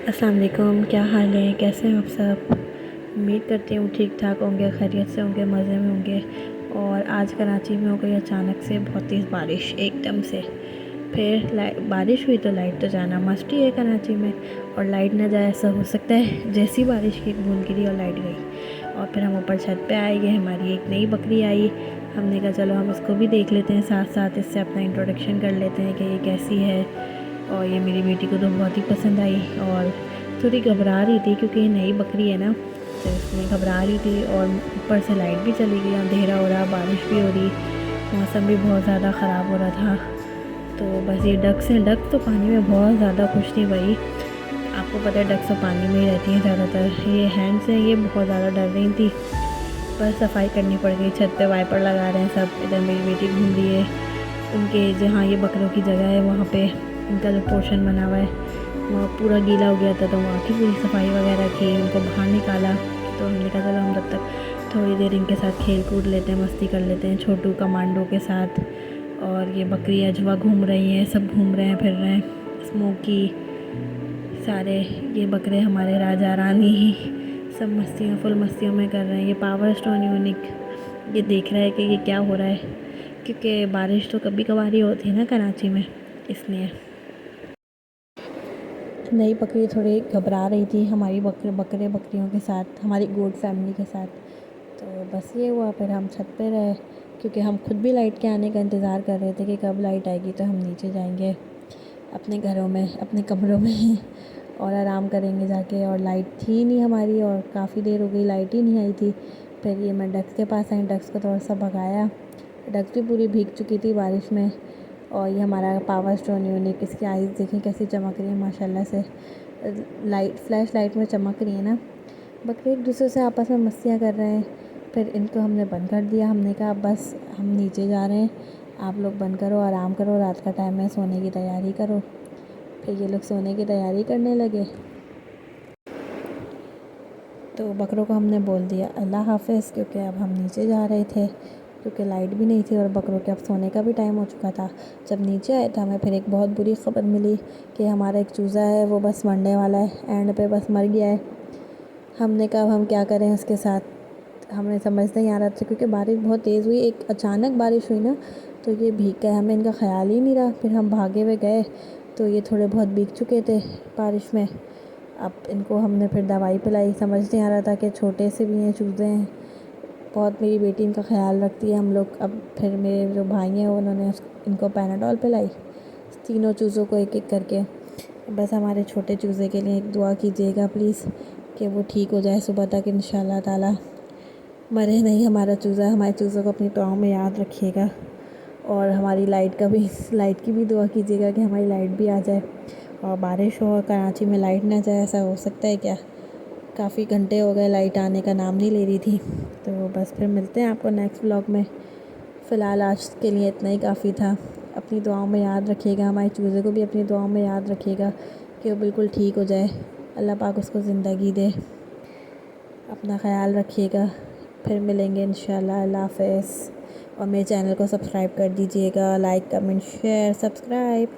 अस्सलाम वालेकुम, क्या हाल है, कैसे हैं आप सब। उम्मीद करती हूँ ठीक ठाक होंगे, खैरियत से होंगे, मज़े में होंगे। और आज कराची में हो गई अचानक से बहुत तेज़ बारिश एकदम से। फिर बारिश हुई तो लाइट तो जाना मस्ट ही है कराची में। और लाइट ना जाए ऐसा हो सकता है। जैसी बारिश की बूंद गिरी और लाइट गई। और फिर हम ऊपर छत पे आए, ये हमारी एक नई बकरी आई। हमने कहा चलो हम इसको भी देख लेते हैं, साथ साथ इससे अपना इंट्रोडक्शन कर लेते हैं कि ये कैसी है। और ये मेरी बेटी को तो बहुत ही पसंद आई। और थोड़ी घबरा रही थी क्योंकि ये नई बकरी है ना, तो इसमें घबरा रही थी। और ऊपर से लाइट भी चली गई, अंधेरा हो रहा, बारिश भी हो रही, मौसम भी बहुत ज़्यादा ख़राब हो रहा था। तो बस ये डक्स हैं, डक्स तो पानी में बहुत ज़्यादा खुश थी भाई। आपको पता है डक्स तो पानी में ही रहती हैं ज़्यादातर। ये हैंड्स हैं, ये बहुत ज़्यादा डर रही थी। बस सफाई करनी पड़ गई, छत पे वाइपर लगा रहे हैं सब। इधर मेरी बेटी घूम रही है। उनके जहाँ ये बकरों की जगह है वहाँ पे इनका जो पोर्शन बना हुआ है वहाँ पूरा गीला हो गया था, तो वहाँ की पूरी सफाई वगैरह की, उनको बाहर निकाला। तो हमने कहा चलो हम तब तक थोड़ी देर इनके साथ खेल कूद लेते हैं, मस्ती कर लेते हैं छोटू कमांडो के साथ। और ये बकरी अजवा घूम रही हैं, सब घूम रहे हैं फिर रहे हैं, स्मोकी सारे ये बकरे हमारे राजा रानी सब मस्तियाँ फुल मस्तियों में कर रहे हैं। ये पावर स्टोन यूनिक ये देख रहा है कि ये क्या हो रहा है, क्योंकि बारिश तो कभी कभार ही होती है ना कराची में, इसलिए। नई बकरी थोड़ी घबरा रही थी हमारी बकरियों के साथ, हमारी गोट फैमिली के साथ। तो बस ये हुआ, फिर हम छत पे रहे क्योंकि हम खुद भी लाइट के आने का इंतज़ार कर रहे थे कि कब लाइट आएगी तो हम नीचे जाएंगे अपने घरों में, अपने कमरों में और आराम करेंगे जाके। और लाइट थी नहीं हमारी, और काफ़ी देर हो गई लाइट ही नहीं आई थी। फिर ये मैं डक्स के पास आई, डक्स को थोड़ा सा भगाया। डक्स भी पूरी भीग चुकी थी बारिश में। और ये हमारा पावर स्टोन यूनिक, इसकी आइज़ देखें कैसी चमक रही है माशाल्लाह से, लाइट फ्लैश लाइट में चमक रही है ना। बकरे एक दूसरे से आपस में मस्तियाँ कर रहे हैं। फिर इनको हमने बंद कर दिया, हमने कहा बस हम नीचे जा रहे हैं, आप लोग बंद करो, आराम करो, रात का टाइम है, सोने की तैयारी करो। फिर ये लोग सोने की तैयारी करने लगे। तो बकरों को हमने बोल दिया अल्लाह हाफ़िज़, क्योंकि अब हम नीचे जा रहे थे, क्योंकि लाइट भी नहीं थी और बकरों के अब सोने का भी टाइम हो चुका था। जब नीचे आए तो हमें फिर एक बहुत बुरी ख़बर मिली कि हमारा एक चूज़ा है वो बस मरने वाला है, एंड पे बस मर गया है। हमने कहा अब हम क्या करें उसके साथ, हमें समझ नहीं आ रहा था क्योंकि बारिश बहुत तेज़ हुई, एक अचानक बारिश हुई ना, तो ये भीग गए, हमें इनका ख़्याल ही नहीं रहा। फिर हम भागे हुए गए तो ये थोड़े बहुत भीग चुके थे बारिश में। अब इनको हमने फिर दवाई पिलाई, समझ नहीं आ रहा था कि छोटे से भी हैं, चूज़े हैं बहुत। मेरी बेटी इनका ख़्याल रखती है, हम लोग। अब फिर मेरे जो भाई हैं उन्होंने इनको पैनाडोल पिलाई, तीनों चूज़ों को एक एक करके। बस हमारे छोटे चूज़े के लिए एक दुआ कीजिएगा प्लीज़ कि वो ठीक हो जाए सुबह तक इंशाल्लाह ताला, मरे नहीं हमारा चूज़ा। हमारे चूज़ों को अपनी दुआओं में याद रखिएगा। और हमारी लाइट की भी दुआ कीजिएगा कि हमारी लाइट भी आ जाए। और बारिश हो और कराची में लाइट ना जाए, ऐसा हो सकता है क्या। काफ़ी घंटे हो गए लाइट आने का नाम नहीं ले रही थी। तो बस फिर मिलते हैं आपको नेक्स्ट व्लॉग में। फ़िलहाल आज के लिए इतना ही काफ़ी था। अपनी दुआओं में याद रखिएगा, हमारे चूज़े को भी अपनी दुआओं में याद रखिएगा कि वो बिल्कुल ठीक हो जाए, अल्लाह पाक उसको ज़िंदगी दे। अपना ख़्याल रखिएगा, फिर मिलेंगे इंशाल्लाह। अल्लाह हाफ़िज़। और मेरे चैनल को सब्सक्राइब कर दीजिएगा, लाइक कमेंट शेयर सब्सक्राइब।